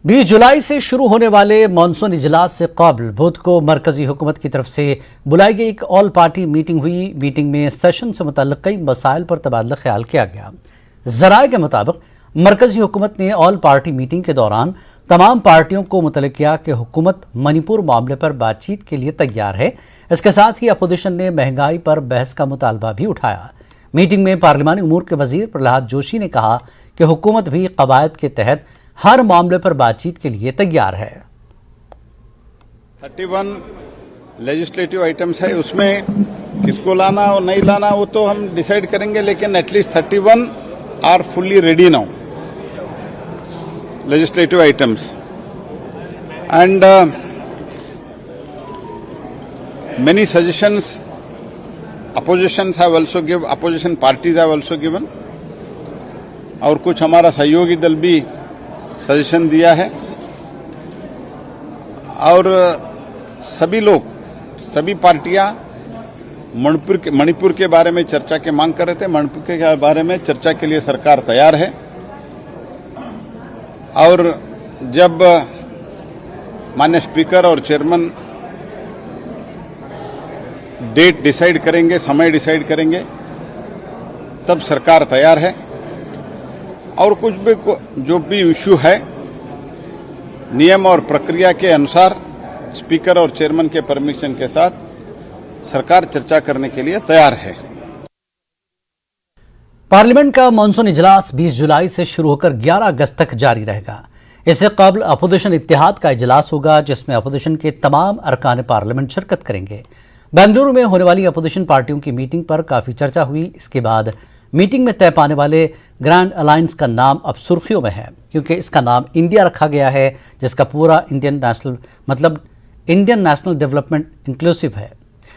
20 जुलाई से शुरू होने वाले मानसून इजलास से कबल बुध को मरकजी हुकूमत की तरफ से बुलाई गई एक ऑल पार्टी मीटिंग हुई। मीटिंग में सेशन से मुतल्लिक़ कई मसाइल पर तबादला ख्याल किया गया। ज़राए के मुताबिक मरकजी हुकूमत ने ऑल पार्टी मीटिंग के दौरान तमाम पार्टियों को मुतल्लिक़ किया कि हुकूमत मणिपुर मामले पर बातचीत के लिए तैयार है। इसके साथ ही अपोजिशन ने महंगाई पर बहस का मुतालबा भी उठाया। मीटिंग में पार्लिमानी उमूर के वजीर प्रहलाद जोशी ने कहा कि हुकूमत भी कवायद के तहत हर मामले पर बातचीत के लिए तैयार है। 31 लेजिस्लेटिव आइटम्स है, उसमें किसको लाना और नहीं लाना वो तो हम डिसाइड करेंगे, लेकिन at least 31 are fully ready now legislative items, and many suggestions opposition parties have also given, और कुछ हमारा सहयोगी दल भी सजेशन दिया है। और सभी पार्टियां मणिपुर के बारे में चर्चा की मांग कर रहे थे। मणिपुर के बारे में चर्चा के लिए सरकार तैयार है, और जब माननीय स्पीकर और चेयरमैन डेट डिसाइड करेंगे, समय डिसाइड करेंगे, तब सरकार तैयार है। और कुछ भी जो भी इश्यू है नियम और प्रक्रिया के अनुसार स्पीकर और चेयरमैन के परमिशन के साथ सरकार चर्चा करने के लिए तैयार है। पार्लियामेंट का मानसून इजलास 20 जुलाई से शुरू होकर 11 अगस्त तक जारी रहेगा। इससे कबल अपोजिशन इत्तेहाद का इजलास होगा, जिसमें अपोजिशन के तमाम अरकान पार्लियामेंट शिरकत करेंगे। बेंगलुरु में होने वाली अपोजिशन पार्टियों की मीटिंग पर काफी चर्चा हुई। इसके बाद मीटिंग में तय पाने वाले ग्रैंड अलायंस का नाम अब सुर्खियों में है, क्योंकि इसका नाम इंडिया रखा गया है, जिसका पूरा इंडियन नेशनल डेवलपमेंट इंक्लूसिव है।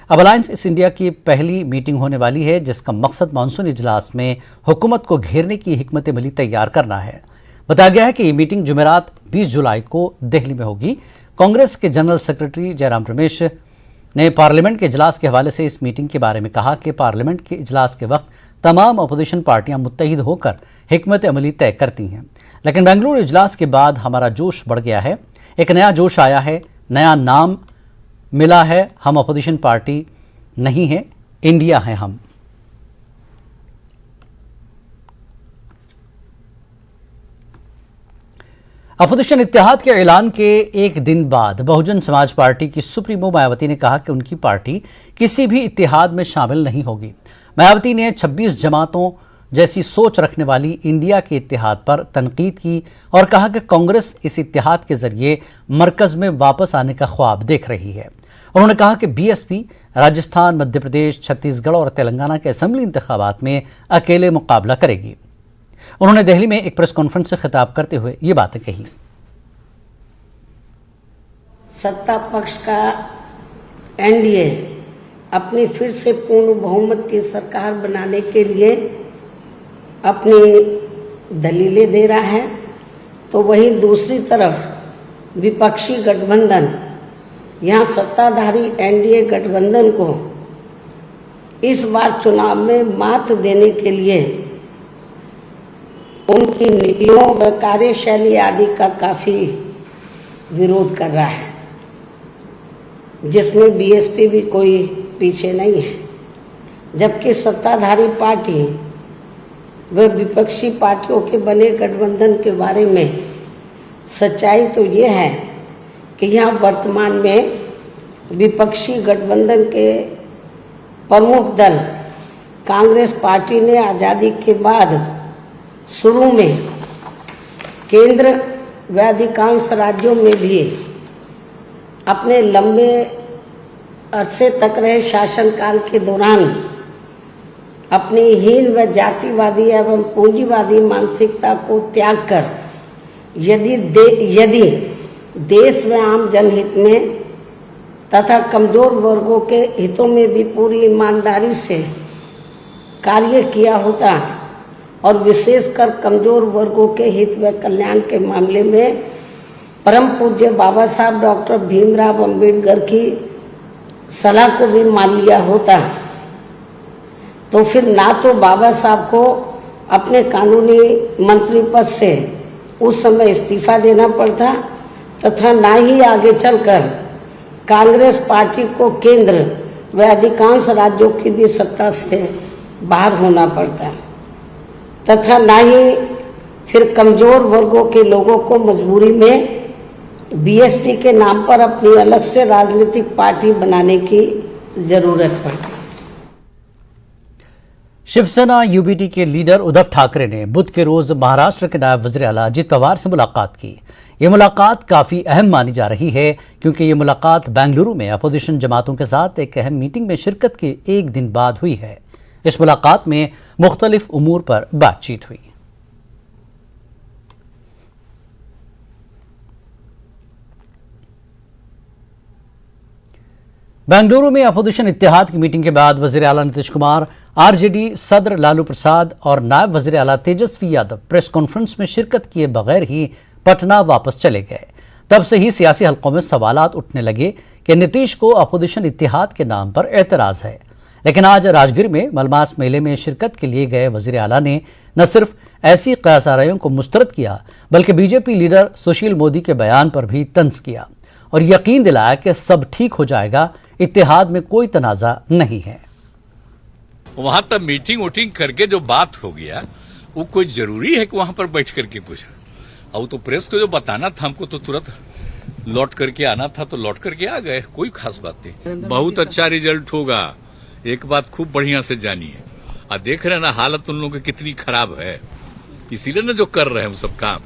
अब अलायंस इस इंडिया की पहली मीटिंग होने वाली है, जिसका मकसद मानसून इजलास में हुकूमत को घेरने की हिकमत अमली तैयार करना है। बताया गया है कि ये मीटिंग जुमेरात 20 जुलाई को दिल्ली में होगी। कांग्रेस के जनरल सेक्रेटरी जयराम रमेश ने पार्लियामेंट के इजलास के हवाले से इस मीटिंग के बारे में कहा कि पार्लियामेंट के इजलास के वक्त तमाम अपोजिशन पार्टियां मुत्तहिद होकर हिकमत अमली तय करती हैं, लेकिन बेंगलुरु इजलास के बाद हमारा जोश बढ़ गया है, एक नया जोश आया है, नया नाम मिला है। हम अपोजिशन पार्टी नहीं है, इंडिया है हम। अपोजिशन इत्तेहाद के ऐलान के एक दिन बाद बहुजन समाज पार्टी की सुप्रीमो मायावती ने कहा कि उनकी पार्टी किसी भी इत्तेहाद में शामिल नहीं होगी। मायावती ने 26 जमातों जैसी सोच रखने वाली इंडिया के इत्तेहाद पर तनकीद की और कहा कि कांग्रेस इस इत्तेहाद के जरिए मरकज में वापस आने का ख्वाब देख रही है। उन्होंने कहा कि बीएसपी राजस्थान, मध्य प्रदेश, छत्तीसगढ़ और तेलंगाना के असेंबली इंतखाबात में अकेले मुकाबला करेगी। उन्होंने दिल्ली में एक प्रेस कॉन्फ्रेंस से खिताब करते हुए ये बातें कही। सत्ता पक्ष का एनडीए अपनी फिर से पूर्ण बहुमत की सरकार बनाने के लिए अपनी दलीलें दे रहा है, तो वहीं दूसरी तरफ विपक्षी गठबंधन यहाँ सत्ताधारी एनडीए गठबंधन को इस बार चुनाव में मात देने के लिए उनकी नीतियों व कार्यशैली आदि का काफ़ी विरोध कर रहा है, जिसमें बीएसपी भी कोई पीछे नहीं है। जबकि सत्ताधारी पार्टी व विपक्षी पार्टियों के बने गठबंधन के बारे में सच्चाई तो ये है कि यहाँ वर्तमान में विपक्षी गठबंधन के प्रमुख दल कांग्रेस पार्टी ने आज़ादी के बाद शुरू में केंद्र व अधिकांश राज्यों में भी अपने लंबे अरसे तक रहे शासनकाल के दौरान अपनी हीन व जातिवादी एवं पूंजीवादी मानसिकता को त्याग कर यदि देश व आम जनहित में तथा कमजोर वर्गों के हितों में भी पूरी ईमानदारी से कार्य किया होता और विशेषकर कमजोर वर्गों के हित व कल्याण के मामले में परम पूज्य बाबा साहब डॉक्टर भीमराव अंबेडकर की सलाह को भी मान लिया होता, तो फिर ना तो बाबा साहब को अपने कानूनी मंत्री पद से उस समय इस्तीफा देना पड़ता तथा ना ही आगे चलकर कांग्रेस पार्टी को केंद्र व अधिकांश राज्यों की भी सत्ता से बाहर होना पड़ता तथा ना ही फिर कमजोर वर्गों के लोगों को मजबूरी में बीएसपी के नाम पर अपनी अलग से राजनीतिक पार्टी बनाने की जरूरत पड़ती। शिवसेना यूबीटी के लीडर उद्धव ठाकरे ने बुध के रोज महाराष्ट्र के नायब वज़ीर आला अजित पवार से मुलाकात की। ये मुलाकात काफी अहम मानी जा रही है क्योंकि ये मुलाकात बेंगलुरु में अपोजिशन जमातों के साथ एक अहम मीटिंग में शिरकत के एक दिन बाद हुई है। इस मुलाकात में मुख्तलिफ उमूर पर बातचीत हुई। बेंगलुरु में अपोजिशन इत्तेहाद की मीटिंग के बाद वज़ीर आला नीतीश कुमार, आरजेडी सदर लालू प्रसाद और नायब वज़ीर आला तेजस्वी यादव प्रेस कॉन्फ्रेंस में शिरकत किए बगैर ही पटना वापस चले गए। तब से ही सियासी हलकों में सवालात उठने लगे कि नीतीश को अपोजिशन इत्तेहाद के नाम पर एतराज है। लेकिन आज राजगीर में मलमास मेले में शिरकत के लिए गए वज़ीर आला ने न सिर्फ ऐसी क़यासारायों को मुस्तरद किया बल्कि बीजेपी लीडर सुशील मोदी के बयान पर भी तंज किया और यकीन दिलाया कि सब ठीक हो जाएगा, इत्तेहाद में कोई तनाज़ा नहीं है। वहां तक मीटिंग वोटिंग करके जो बात हो गया वो कोई जरूरी है कि वहां पर बैठ करके पूछा। अब तो प्रेस को जो बताना था हमको तो तुरंत लौट करके आना था तो लौट करके आ गए, कोई खास बात नहीं। बहुत अच्छा रिजल्ट होगा, एक बात खूब बढ़िया से जानिए। और देख रहे हैं ना हालत उन लोगों की कितनी खराब है, इसीलिए ना जो कर रहे हैं वो सब काम।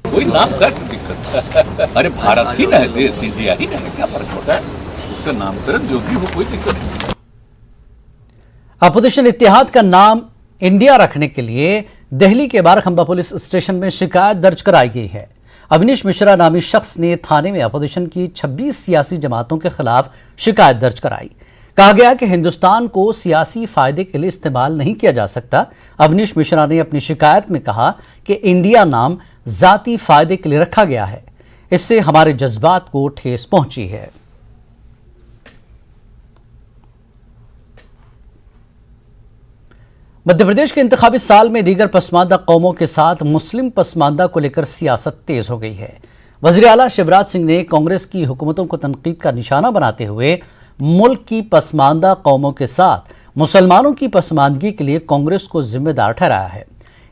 कोई नाम का दिक्कत, अरे भारत ही ना है, देश इंडिया ही ना है, क्या फर्क पड़ता है, उसका नामकरण जो भी हो कोई दिक्कत नहीं। अपोजिशन इत्तेहाद का नाम इंडिया रखने के लिए दिल्ली के बाराखंबा पुलिस स्टेशन में शिकायत दर्ज कराई गई है। अवनीश मिश्रा नामी शख्स ने थाने में अपोजिशन की 26 सियासी जमातों के खिलाफ शिकायत दर्ज कराई। कहा गया कि हिंदुस्तान को सियासी फायदे के लिए इस्तेमाल नहीं किया जा सकता। अवनीश मिश्रा ने अपनी शिकायत में कहा कि इंडिया नाम जाती फायदे के लिए रखा गया है, इससे हमारे जज्बात को ठेस पहुंची है। मध्य प्रदेश के इंतखाबी साल में दीगर पसमानदा कौमों के साथ मुस्लिम पसमानदा को लेकर सियासत तेज हो गई है। वज़ीर आला शिवराज सिंह ने कांग्रेस की हुकूमतों को तनकीद का निशाना बनाते हुए मुल्क की पसमानदा कौमों के साथ मुसलमानों की पसमानदगी के लिए कांग्रेस को जिम्मेदार ठहराया है।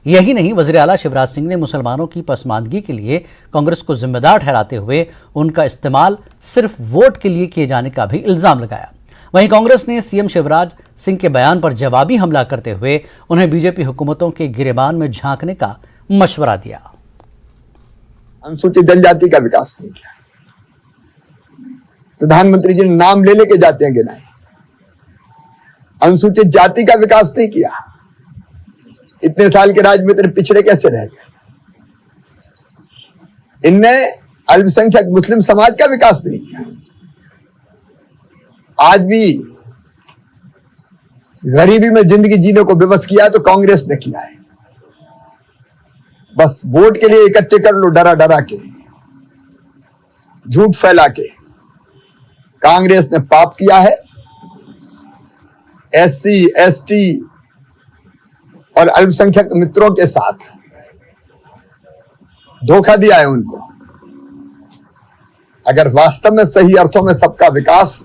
यही नहीं, वज़ीर आला शिवराज सिंह ने मुसलमानों की पसमानदगी के लिए कांग्रेस को जिम्मेदार ठहराते हुए उनका इस्तेमाल सिर्फ वोट के लिए किए जाने का भी इल्जाम लगाया। वहीं कांग्रेस ने सीएम शिवराज सिंह के बयान पर जवाबी हमला करते हुए उन्हें बीजेपी हुकूमतों के गिरेबान में झांकने का मशवरा दिया। अनुसूचित जनजाति का विकास नहीं किया, प्रधानमंत्री जी ने नाम ले लेके जाते हैं गिनाए। अनुसूचित जाति का विकास नहीं किया, इतने साल के राज में इतने पिछड़े कैसे रह गए। इनने अल्पसंख्यक मुस्लिम समाज का विकास नहीं किया। आज भी गरीबी में जिंदगी जीने को विवश किया है तो कांग्रेस ने किया है। बस वोट के लिए इकट्ठे कर लो, डरा डरा के, झूठ फैला के। कांग्रेस ने पाप किया है, एससी, एसटी और अल्पसंख्यक मित्रों के साथ धोखा दिया है उनको। अगर वास्तव में सही अर्थों में सबका विकास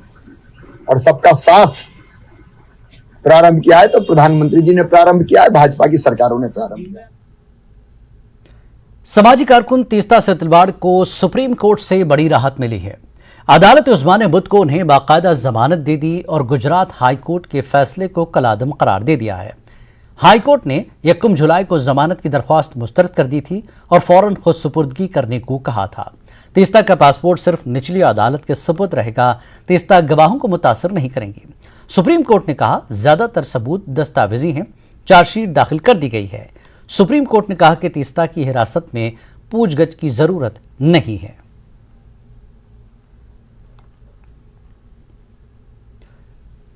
और सबका साथ प्रारंभ किया है तो प्रधानमंत्री जी ने प्रारंभ किया है, भाजपा की सरकारों ने प्रारंभ किया है। समाजी कारकुन तीस्ता सेतलवाड़ को सुप्रीम कोर्ट से बड़ी राहत मिली है। अदालत उस्मान ने बुध को उन्हें बाकायदा जमानत दे दी और गुजरात हाई कोर्ट के फैसले को कलादम करार दे दिया है। हाई कोर्ट ने 1 जुलाई को जमानत की दरख्वास्त मुस्तरद कर दी थी और फौरन खुद सुपुर्दगी करने को कहा था। तीस्ता का पासपोर्ट सिर्फ निचली अदालत के सुपुर्द रहेगा, तीस्ता गवाहों को मुतासर नहीं करेंगी। सुप्रीम कोर्ट ने कहा ज्यादातर सबूत दस्तावेजी हैं, चार्जशीट दाखिल कर दी गई है। सुप्रीम कोर्ट ने कहा कि तीस्ता की हिरासत में पूछगछ की जरूरत नहीं है।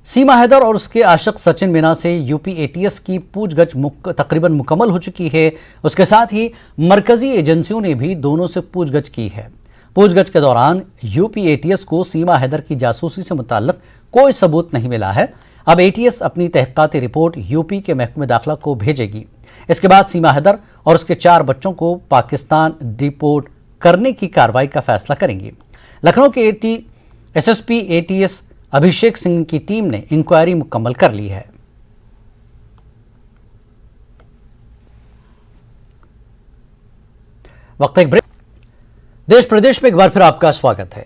सीमा हैदर और उसके आशिक सचिन मीना से यूपी एटीएस की पूछगछ तकरीबन मुकम्मल हो चुकी है। उसके साथ ही मरकजी एजेंसियों ने भी दोनों से पूछगछ की है। पूछगछ के दौरान यूपी एटीएस को सीमा हैदर की जासूसी से मुताल्लिक कोई सबूत नहीं मिला है। अब एटीएस अपनी तहकीकाती रिपोर्ट यूपी के महकमे दाखिला को भेजेगी। इसके बाद सीमा हैदर और उसके 4 बच्चों को पाकिस्तान डिपोर्ट करने की कार्रवाई का फैसला करेंगी। लखनऊ के एसएसपी एटीएस अभिषेक सिंह की टीम ने इंक्वायरी मुकम्मल कर ली है। वक्त एक ब्रेक। देश प्रदेश में एक बार फिर आपका स्वागत है।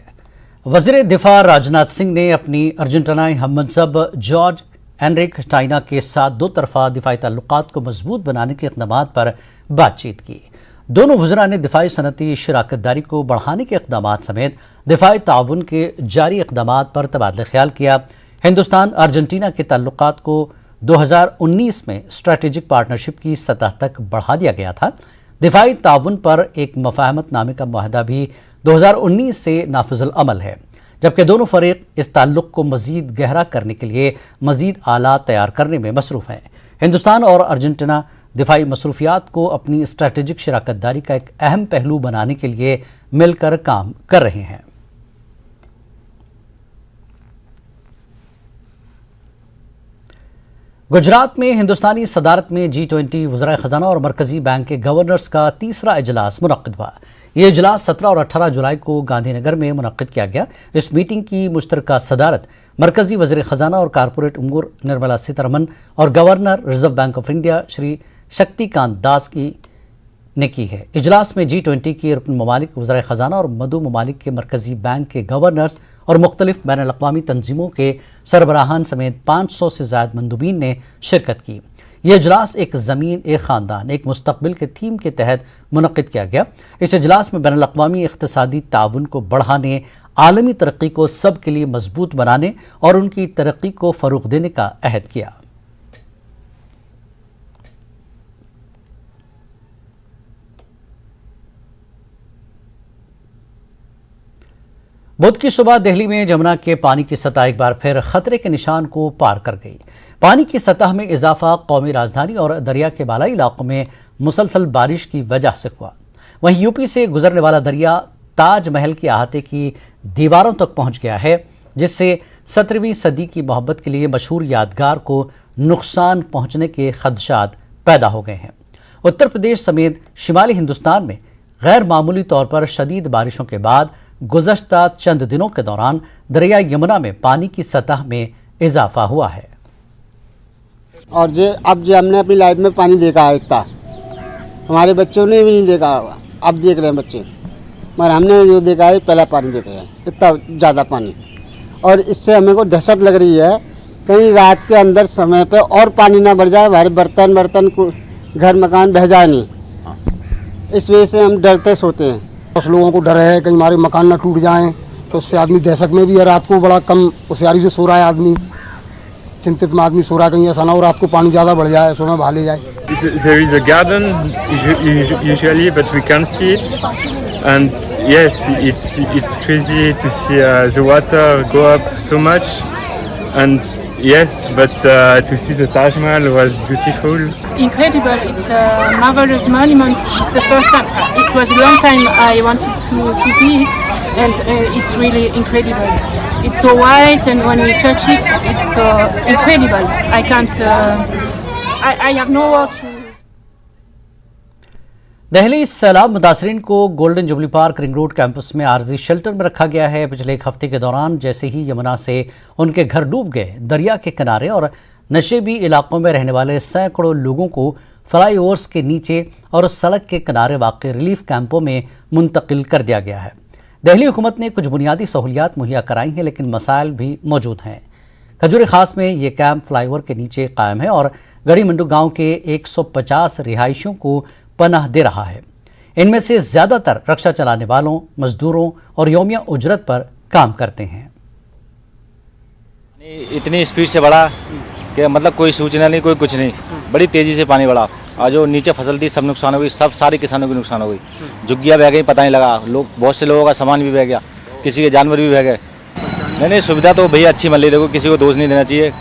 वजीर दिफा राजनाथ सिंह ने अपनी अर्जेंटीनाई हममनसब जॉर्ज एनरिक टाइना के साथ 2 तरफा दिफाई ताल्लुकात को मजबूत बनाने के इक़दामात पर बातचीत की। दोनों वज़रा ने दिफाई सनती शराकत दारी को बढ़ाने के इक़दामात समेत दिफाई ताउन के जारी इक़दामात पर तबादला ख्याल किया। हिंदुस्तान अर्जेंटीना के ताल्लुकात को 2019 में स्ट्रेटेजिक पार्टनरशिप की सतह तक बढ़ा दिया गया था। दिफाई ताउन पर एक मफाहमतनामे का मुआहदा भी 2019 से नाफिजुल अमल है, जबकि दोनों फरीक इस ताल्लुक को मजीद गहरा करने के लिए मजीद आलात तैयार करने में मसरूफ हैं। हिंदुस्तान और अर्जेंटीना दिफाई मसरूफियात को अपनी स्ट्रेटेजिक शराकत दारी का एक अहम पहलू बनाने के लिए मिलकर काम कर रहे हैं। गुजरात में हिंदुस्तानी सदारत में G20 वज़राए ख़जाना और मरकज़ी बैंक के गवर्नर्स का 3रा इजलास मुनक़्क़िद हुआ। ये इजलास 17 और 18 जुलाई को गांधीनगर में मुनक़्क़िद किया गया। इस मीटिंग की मुश्तरका सदारत मरकज़ी वज़ीर ख़जाना और कारपोरेट उमूर निर्मला सीतारमन और governor reserve bank of India Shri Shaktikanta Das ने की है। इजलास में G20 की रुकन ममालिक वज़राए ख़जाना और मदू ममालिक के मरकज़ी बैंक के गवर्नर्स और मुख्तलिफ बैनुल अक़वामी तंजीमों के सरबराहान समेत 500 से ज़ायद मंदूबीन ने शिरकत की। यह इजलास एक ज़मीन एक ख़ानदान एक मुस्तक़बिल के थीम के तहत मुनक़्क़िद किया गया। इस इजलास में बैनुल अक़वामी इक़्तिसादी ताउन को बढ़ाने, आलमी तरक्की को सब के लिए मजबूत बनाने और उनकी तरक्की को फ़रोग़ देने का अहद किया। बुध की सुबह दिल्ली में जमुना के पानी की सतह एक बार फिर खतरे के निशान को पार कर गई। पानी की सतह में इजाफा कौमी राजधानी और दरिया के बालाई इलाकों में मुसलसल बारिश की वजह से हुआ। वहीं यूपी से गुजरने वाला दरिया ताजमहल के अहाते की दीवारों तक पहुंच गया है, जिससे 17वीं सदी की मोहब्बत के लिए मशहूर यादगार को नुकसान पहुंचने के खदशात पैदा हो गए हैं। उत्तर प्रदेश समेत शिमाली हिंदुस्तान में गैर मामूली तौर पर शदीद बारिशों के बाद गुज़श्ता चंद दिनों के दौरान दरिया यमुना में पानी की सतह में इजाफा हुआ है। और अब हमने अपनी लाइफ में पानी देखा है इतना, हमारे बच्चों ने भी नहीं देखा, अब देख रहे हैं बच्चे, मगर हमने जो देखा है पहला पानी देख रहे हैं, इतना ज़्यादा पानी। और इससे हमें को दहशत लग रही है कहीं रात के अंदर समय पे और पानी ना बढ़ जाए, हमारे बर्तन को घर मकान बह जाए नहीं, इस वजह से हम डरते सोते हैं। कुछ लोगों को डर है कहीं हमारे मकान ना टूट जाएं, तो उससे आदमी दहशत में भी है, रात को बड़ा कम होशियारी से सो रहा है आदमी, चिंतित में आदमी सो रहा है कहीं ऐसा ना हो रात को पानी ज़्यादा बढ़ जाए, सो में बहा ले जाए। There is a garden usually, but we can't see it, and yes, it's crazy to see the water go up so much, and yes, but to see the Taj Mahal was beautiful. It's incredible. It's a marvelous monument. It's the first time. It was a long time I wanted to see it, and it's really incredible. It's so white, and when you touch it, it's incredible. I can't. I have no words to. Delhi सैलाब मुतासरीन को golden jubilee park ring road campus में आर्जी shelter में रखा गया है। पिछले एक हफ्ते के दौरान जैसे ही यमुना से उनके घर डूब गए, दरिया के किनारे और नशेबी इलाकों में रहने वाले सैकड़ों लोगों को फ्लाईओवर्स के नीचे और सड़क के किनारे वाक़ रिलीफ कैंपों में मुंतकिल कर दिया गया है। दिल्ली हुकूमत ने कुछ बुनियादी सहूलियात मुहैया कराई हैं, लेकिन मसाइल भी मौजूद हैं। खजूर खास में ये कैंप फ्लाईओवर के नीचे कायम है और गढ़ी मंडू गाँव के 150 रिहायशियों को पनाह दे रहा है। इनमें से ज्यादातर रक्षा चलाने वालों, मजदूरों और यौमिया उजरत पर काम करते हैं। इतनी स्पीड से बढ़ा कि मतलब कोई सूचना नहीं, कोई कुछ नहीं, बड़ी तेजी से पानी बढ़ा और जो नीचे फसल थी सब नुकसान हो गई, सब सारे किसानों की नुकसान हो गई। झुग्गियाँ बह गई, पता नहीं लगा, लोग बहुत से लोगों का सामान भी बह गया, किसी के जानवर भी बह गए। नहीं, सुविधा तो भैया अच्छी मिल रही, देखो किसी को दोष नहीं देना चाहिए,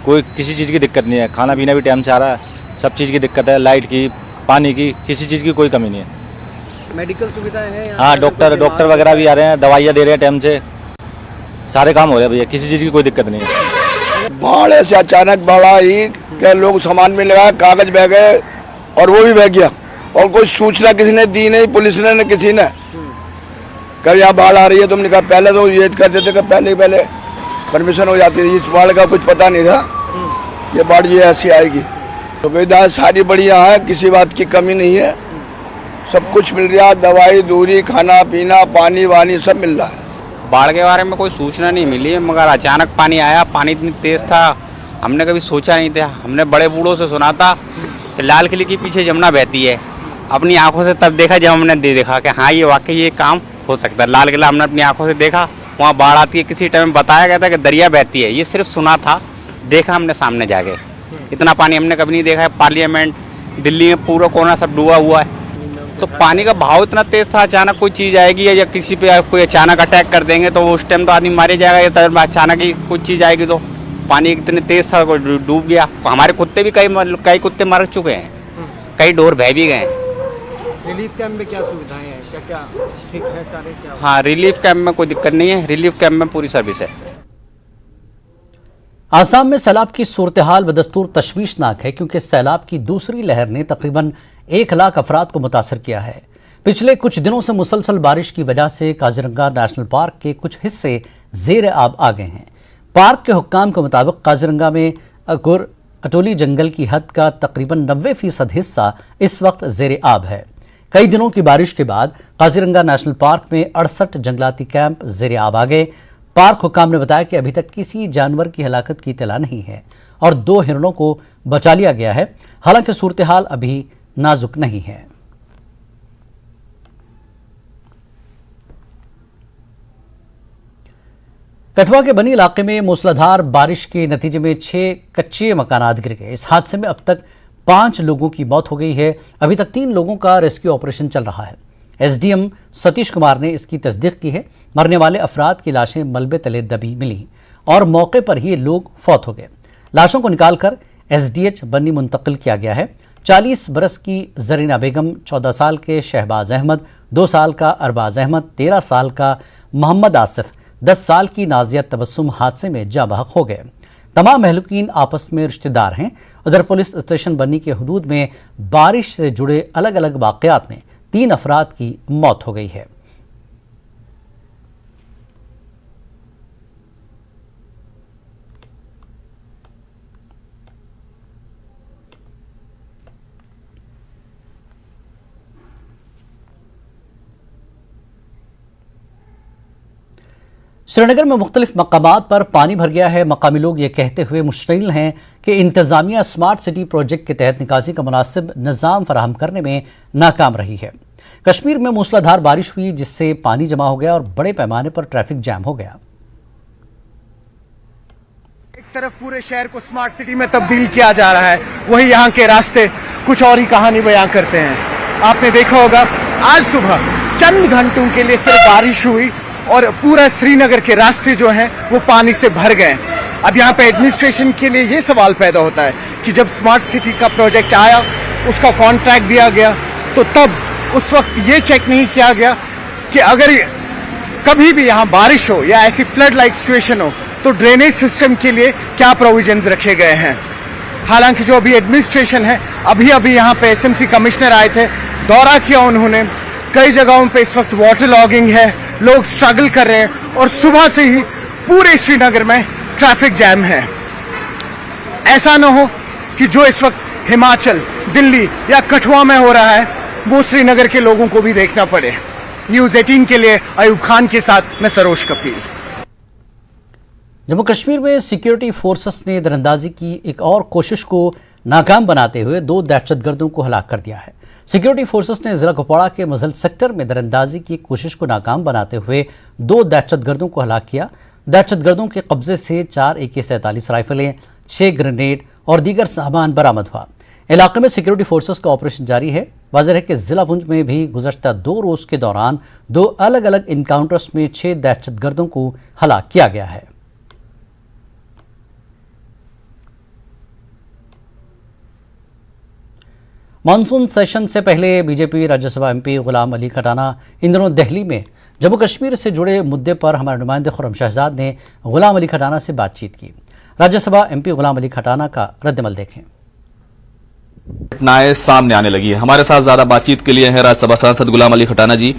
कोई किसी चीज़ की दिक्कत नहीं है, खाना पीना भी टाइम से आ रहा है, सब चीज़ की दिक्कत है, लाइट की, पानी की, किसी चीज़ की कोई कमी नहीं है। मेडिकल सुविधाएं हैं? हाँ, डॉक्टर वगैरह भी आ रहे हैं, दवाइयाँ दे रहे हैं टाइम से, सारे काम हो रहे हैं भैया, किसी चीज़ की कोई दिक्कत नहीं है। बाढ़ ऐसे अचानक बाढ़ आई कि लोग सामान में लगाया, कागज बह गए और वो भी बह गया और कोई सूचना किसी ने दी नहीं, पुलिस ने न किसी ने। कल यहाँ बाढ़ आ रही है, तुमने कहा पहले तो ये कहते थे कि पहले परमिशन हो जाती थी। इस बाढ़ का कुछ पता नहीं था, ये बाढ़ ये ऐसी आएगी। सुविधा सारी बढ़िया है, किसी बात की कमी नहीं है, सब कुछ मिल रहा है, दवाई दूरी, खाना पीना, पानी वानी सब मिल रहा है। बाढ़ के बारे में कोई सूचना नहीं मिली है, मगर अचानक पानी आया। पानी इतनी तेज था, हमने कभी सोचा नहीं था। हमने बड़े बूढ़ों से सुना था कि लाल किले के पीछे यमुना बहती है। अपनी आंखों से तब देखा जब हमने देखा कि हाँ ये वाकई ये काम हो सकता है। लाल किला हमने अपनी आंखों से देखा, वहाँ बाढ़ आती है। किसी टाइम बताया गया था कि दरिया बहती है, ये सिर्फ सुना था, देखा हमने सामने जाके। इतना पानी हमने कभी नहीं देखा है। पार्लियामेंट, दिल्ली में पूरा कोना सब डूबा हुआ है। तो पानी का भाव इतना तेज था, अचानक कोई चीज़ आएगी या किसी पे कोई अचानक अटैक कर देंगे तो उस टाइम तो आदमी मारे जाएगा। या अचानक ही कोई चीज़ आएगी तो पानी इतने तेज था, कोई डूब गया। हमारे कुत्ते भी कई कुत्ते मर चुके हैं, कई ढोर बह भी गए। रिलीफ कैंप में क्या सुविधाएं हैं, क्या क्या ठीक है सारे? क्या हाँ, रिलीफ कैंप में कोई दिक्कत नहीं है, रिलीफ कैंप में पूरी सर्विस है। आसाम में सैलाब की सूरत-ए-हाल बदस्तूर तशवीशनाक है क्योंकि सैलाब की दूसरी लहर ने तकरीबन 1 लाख अफराद को मुतासर किया है। पिछले कुछ दिनों से मुसलसल बारिश की वजह से काजीरंगा नेशनल पार्क के कुछ हिस्से ज़ेर आब आ गए हैं। पार्क के हुक्काम के मुताबिक काजीरंगा में अकुर अटोली जंगल की हद का तकरीबन 90% हिस्सा इस वक्त ज़ेर आब है। कई दिनों की बारिश के बाद काजीरंगा नेशनल पार्क में 68 जंगलाती कैंप ज़ेर आब आ गए। पार्क हुक्काम ने बताया कि अभी तक किसी जानवर की हलाकत की इत्तला नहीं है और 2 हिरणों को बचा लिया गया है। हालांकि सूरत हाल अभी नाजुक नहीं है। कठुआ के बनी इलाके में मूसलाधार बारिश के नतीजे में 6 कच्चे मकानात गिर गए। इस हादसे में अब तक 5 लोगों की मौत हो गई है। अभी तक 3 लोगों का रेस्क्यू ऑपरेशन चल रहा है। एसडीएम सतीश कुमार ने इसकी तस्दीक की है। मरने वाले अफराद की लाशें मलबे तले दबी मिली और मौके पर ही लोग फौत हो गए। लाशों को निकालकर एसडीएच बन्नी मुंतकिल किया गया है। 40 बरस की जरीना बेगम, 14 साल के शहबाज अहमद, 2 साल का अरबाज अहमद, 13 साल का मोहम्मद आसिफ, 10 साल की नाजिया तबस्सुम हादसे में जाँ बहक हो गए। तमाम महलूकीन आपस में रिश्तेदार हैं। उधर पुलिस स्टेशन बन्नी के हुदूद में बारिश से जुड़े अलग अलग वाक़यात में 3 अफराद की मौत हो गई है। श्रीनगर में मुख्तलिफ मकामात पर पानी भर गया है। मकामी लोग ये कहते हुए मुश्तइल हैं कि इंतजामिया स्मार्ट सिटी प्रोजेक्ट के तहत निकासी का मुनासिब निज़ाम फराहम करने में नाकाम रही है। कश्मीर में मूसलाधार बारिश हुई जिससे पानी जमा हो गया और बड़े पैमाने पर ट्रैफिक जैम हो गया। एक तरफ पूरे शहर को स्मार्ट सिटी में तब्दील किया जा रहा है, वही यहाँ के रास्ते कुछ और ही कहानी बयां करते हैं। आपने देखा होगा आज सुबह चंद घंटों के लिए सिर्फ बारिश हुई और पूरा श्रीनगर के रास्ते जो हैं वो पानी से भर गए। अब यहाँ पे एडमिनिस्ट्रेशन के लिए ये सवाल पैदा होता है कि जब स्मार्ट सिटी का प्रोजेक्ट आया, उसका कॉन्ट्रैक्ट दिया गया, तो तब उस वक्त ये चेक नहीं किया गया कि अगर कभी भी यहाँ बारिश हो या ऐसी फ्लड लाइक सिचुएशन हो तो ड्रेनेज सिस्टम के लिए क्या प्रोविजंस रखे गए हैं। हालांकि जो अभी एडमिनिस्ट्रेशन है, अभी यहाँ पे एसएमसी कमिश्नर आए थे, दौरा किया उन्होंने। कई जगहों पे इस वक्त वाटर लॉगिंग है, लोग स्ट्रगल कर रहे हैं और सुबह से ही पूरे श्रीनगर में ट्रैफिक जैम है। ऐसा न हो कि जो इस वक्त हिमाचल, दिल्ली या कठुआ में हो रहा है वो श्रीनगर के लोगों को भी देखना पड़े। न्यूज़ 18 के लिए अयूब खान के साथ मैं सरोज कफील। जम्मू कश्मीर में सिक्योरिटी फोर्सेस ने दरअंदाजी की एक और कोशिश को नाकाम बनाते हुए 2 दहशतगर्दों को हलाक कर दिया है। सिक्योरिटी फोर्सेस ने जिला कुपवाड़ा के मजल सेक्टर में दरअंदाजी की कोशिश को नाकाम बनाते हुए 2 दहशतगर्दों को हलाक किया। दहशतगर्दों के कब्जे से 4 AK-47 राइफलें, 6 ग्रेनेड और दीगर सामान बरामद हुआ। इलाके में सिक्योरिटी फोर्सेस का ऑपरेशन जारी है। वाज़ेह है कि जिला पुंछ में भी गुज़श्ता 2 रोज़ के दौरान 2 अलग अलग इनकाउंटर्स में 6 दहशतगर्दों को हलाक किया गया है। मानसून सेशन से पहले बीजेपी राज्यसभा एमपी गुलाम अली खटाना इन दिनों दिल्ली में जम्मू कश्मीर से जुड़े मुद्दे पर हमारे नुमाइंदे खुर्रम शहजाद ने गुलाम अली खटाना से बातचीत की। राज्यसभा MP गुलाम अली खटाना का रद्दमल देखें। घटनाएं सामने आने लगी है। हमारे साथ ज्यादा बातचीत के लिए हैं राज्यसभा सांसद गुलाम अली खटाना जी।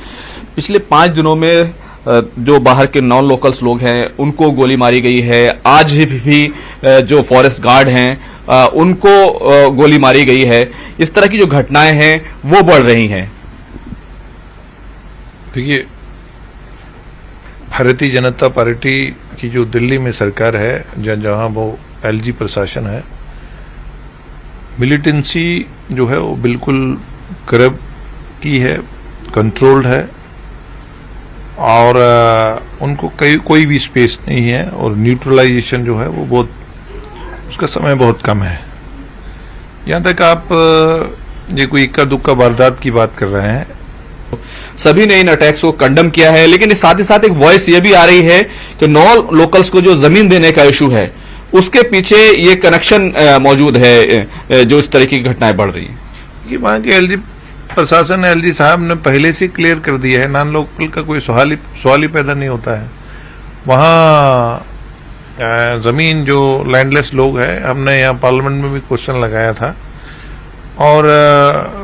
पिछले 5 दिनों में जो बाहर के नॉन लोकल्स लोग हैं उनको गोली मारी गई है। आज भी जो फॉरेस्ट गार्ड हैं उनको गोली मारी गई है। इस तरह की जो घटनाएं हैं वो बढ़ रही हैं। देखिए, भारतीय जनता पार्टी की जो दिल्ली में सरकार है, जहां वो LG प्रशासन है, मिलिटेंसी जो है वो बिल्कुल करप्ट की है, कंट्रोल्ड है और उनको कोई भी स्पेस नहीं है और न्यूट्रलाइजेशन जो है वो बहुत, उसका समय बहुत कम है। यहाँ तक आप ये कोई इक्का दुक्का वारदात की बात कर रहे हैं। सभी ने इन अटैक्स को कंडम किया है, लेकिन साथ ही साथ एक वॉइस ये भी आ रही है कि नॉन लोकल्स को जो जमीन देने का इशू है उसके पीछे ये कनेक्शन मौजूद है, जो इस तरह की घटनाएं बढ़ रही हैं। ये वहाँ के LG प्रशासन, LG साहब ने पहले से क्लियर कर दिया है, नॉन लोकल का कोई सवाल ही पैदा नहीं होता है। वहाँ जमीन जो लैंडलेस लोग हैं, हमने यहाँ पार्लियामेंट में भी क्वेश्चन लगाया था और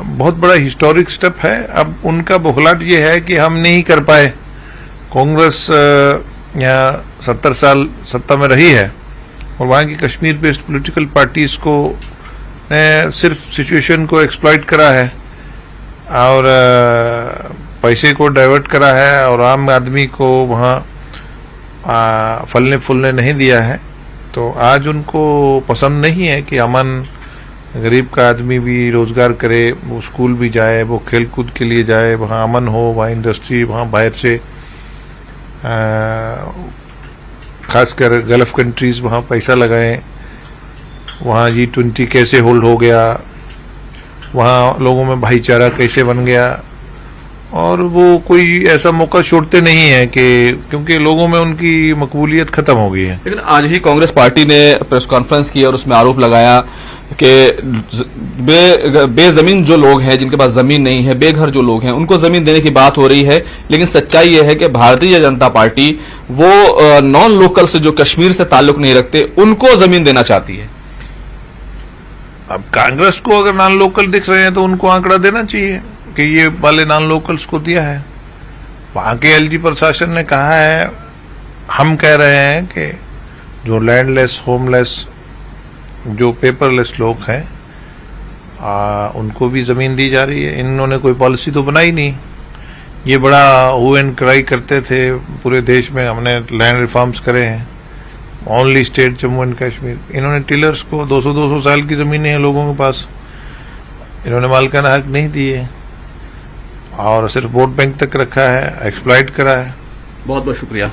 बहुत बड़ा हिस्टोरिक स्टेप है। अब उनका बौखलाहट ये है कि हम नहीं कर पाए। कांग्रेस यहाँ 70 साल सत्ता में रही है और वहाँ की कश्मीर बेस्ड पॉलिटिकल पार्टीज को ने सिर्फ सिचुएशन को एक्सप्लॉइट करा है और पैसे को डाइवर्ट करा है और आम आदमी को वहाँ फलने फूलने नहीं दिया है। तो आज उनको पसंद नहीं है कि अमन, गरीब का आदमी भी रोजगार करे, वो स्कूल भी जाए, वो खेल कूद के लिए जाए, वहाँ अमन हो, वहाँ इंडस्ट्री, वहाँ बाहर से खासकर गल्फ कंट्रीज वहाँ पैसा लगाएं, वहाँ G20 कैसे होल्ड हो गया, वहाँ लोगों में भाईचारा कैसे बन गया और वो कोई ऐसा मौका छोड़ते नहीं है कि क्योंकि लोगों में उनकी मकबूलियत खत्म हो गई है। लेकिन आज ही कांग्रेस पार्टी ने प्रेस कॉन्फ्रेंस की और उसमें आरोप लगाया कि बेजमीन जो लोग हैं, जिनके पास जमीन नहीं है, बेघर जो लोग हैं, उनको जमीन देने की बात हो रही है। लेकिन सच्चाई यह है कि भारतीय जनता पार्टी वो नॉन लोकल से जो कश्मीर से ताल्लुक नहीं रखते उनको जमीन देना चाहती है। अब कांग्रेस को अगर नॉन लोकल दिख रहे हैं तो उनको आंकड़ा देना चाहिए कि ये वाले नॉन लोकल्स को दिया है। वहां के LG प्रशासन ने कहा है, हम कह रहे हैं कि जो लैंडलेस, होमलेस, जो पेपरलेस लोग हैं उनको भी जमीन दी जा रही है। इन्होंने कोई पॉलिसी तो बनाई नहीं। ये बड़ा हू एंड क्राई करते थे पूरे देश में, हमने लैंड रिफॉर्म्स करे हैं। Only state Jammu and Kashmir, इन्होंने टिलर्स को 200-200 साल की जमीनें हैं लोगों के पास, इन्होंने मालिकाना हक नहीं दिए और सिर्फ वोट बैंक तक रखा है, एक्सप्लॉइट करा है। बहुत बहुत शुक्रिया।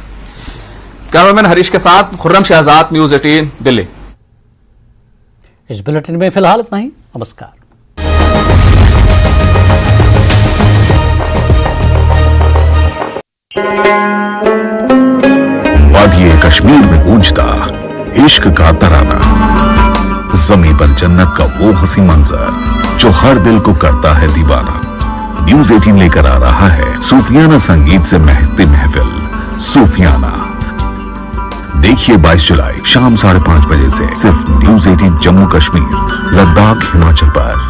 कैमरामैन हरीश के साथ खुर्रम शहजाद, न्यूज़ 18 दिल्ली। इस बुलेटिन में फिलहाल इतना ही। नमस्कार। वादिये कश्मीर में गूंजता इश्क का तराना, ज़मीं पर जन्नत का वो हंसी मंजर जो हर दिल को करता है दीवाना। न्यूज़ 18 लेकर आ रहा है सूफियाना संगीत से महकती महफिल सूफियाना। देखिए 22 जुलाई शाम 5:30 बजे से सिर्फ न्यूज़ 18 जम्मू कश्मीर, लद्दाख, हिमाचल पर।